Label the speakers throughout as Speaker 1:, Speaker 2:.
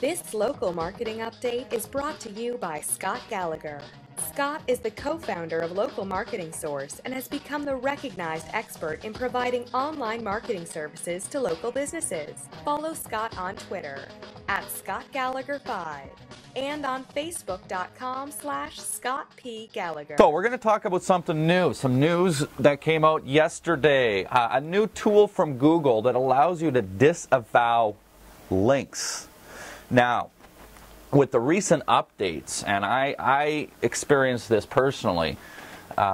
Speaker 1: This local marketing update is brought to you by Scott Gallagher. Scott is the co-founder of Local Marketing Source and has become the recognized expert in providing online marketing services to local businesses. Follow Scott on Twitter at ScottGallagher5 and on Facebook.com/Scott P. Gallagher.
Speaker 2: So we're going to talk about something new, some news that came out yesterday. A new tool from Google that allows you to disavow links. Now, with the recent updates, and I experienced this personally,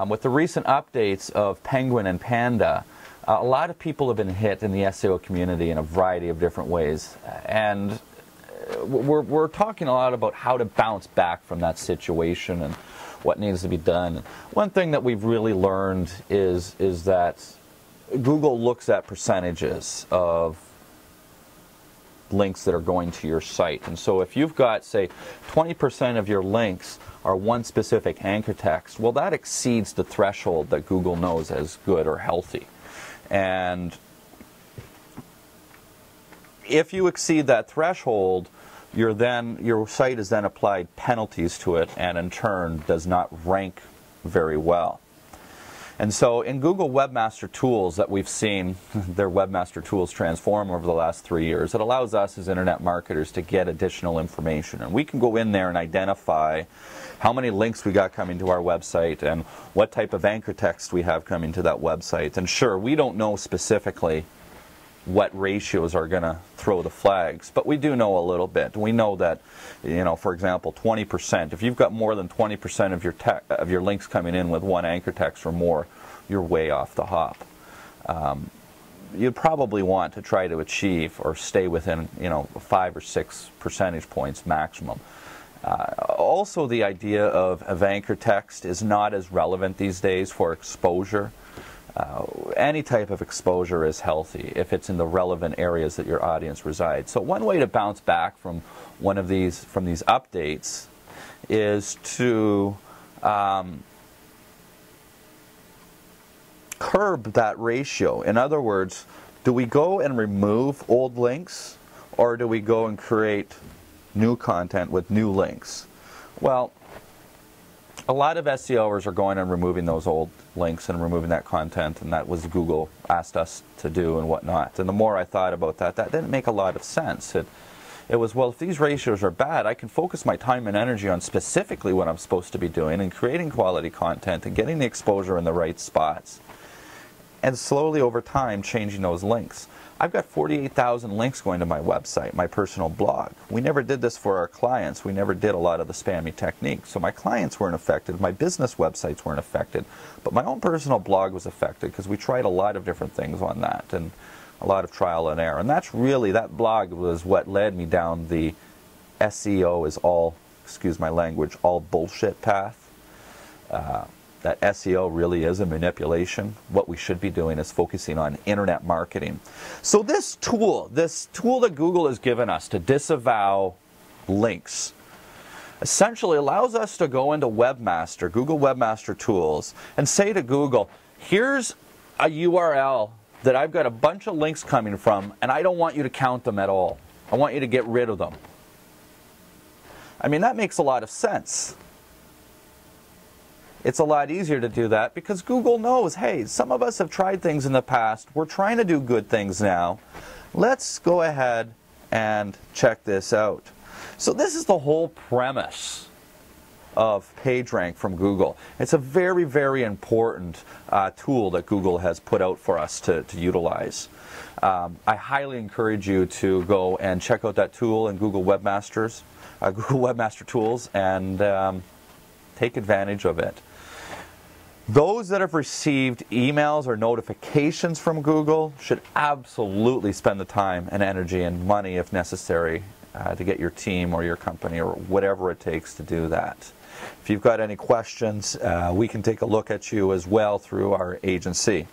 Speaker 2: with the recent updates of Penguin and Panda, a lot of people have been hit in the SEO community in a variety of different ways. And we're talking a lot about how to bounce back from that situation and what needs to be done. One thing that we've really learned is that Google looks at percentages of links that are going to your site. And so if you've got, say, 20% of your links are one specific anchor text, well, that exceeds the threshold that Google knows as good or healthy. And if you exceed that threshold, your site is then applied penalties to it, and in turn does not rank very well. And so in Google Webmaster Tools that we've seen their Webmaster Tools transform over the last 3 years, it allows us as internet marketers to get additional information. And we can go in there and identify how many links we got coming to our website and what type of anchor text we have coming to that website. And sure, we don't know specifically what ratios are going to throw the flags, but we do know a little bit. We know that, for example, 20%. If you've got more than 20% of your links coming in with one anchor text or more, you're way off the hop. You'd probably want to try to achieve or stay within 5 or 6 percentage points maximum. Also, the idea of anchor text is not as relevant these days for exposure. Any type of exposure is healthy if it's in the relevant areas that your audience resides. So one way to bounce back from these updates is to curb that ratio. In other words, do we go and remove old links, or do we go and create new content with new links? Well, a lot of SEOers are going and removing those old links and removing that content, and that was Google asked us to do and whatnot. And the more I thought about that didn't make a lot of sense. It was, well, if these ratios are bad, I can focus my time and energy on specifically what I'm supposed to be doing and creating quality content and getting the exposure in the right spots. And slowly over time changing those links. I've got 48,000 links going to my website, my personal blog. We never did this for our clients. We never did a lot of the spammy techniques. So my clients weren't affected. My business websites weren't affected. But my own personal blog was affected because we tried a lot of different things on that and a lot of trial and error. And that's really, that blog was what led me down the SEO is all, excuse my language, all bullshit path. That SEO really is a manipulation. What we should be doing is focusing on internet marketing. So this tool that Google has given us to disavow links, essentially allows us to go into Webmaster, Google Webmaster Tools, and say to Google, here's a URL that I've got a bunch of links coming from, and I don't want you to count them at all. I want you to get rid of them. I mean, that makes a lot of sense. It's a lot easier to do that because Google knows, hey, some of us have tried things in the past. We're trying to do good things now. Let's go ahead and check this out. So this is the whole premise of PageRank from Google. It's a very, very important tool that Google has put out for us to utilize. I highly encourage you to go and check out that tool in Google Webmaster Tools and take advantage of it. Those that have received emails or notifications from Google should absolutely spend the time and energy and money, if necessary, to get your team or your company or whatever it takes to do that. If you've got any questions, we can take a look at you as well through our agency.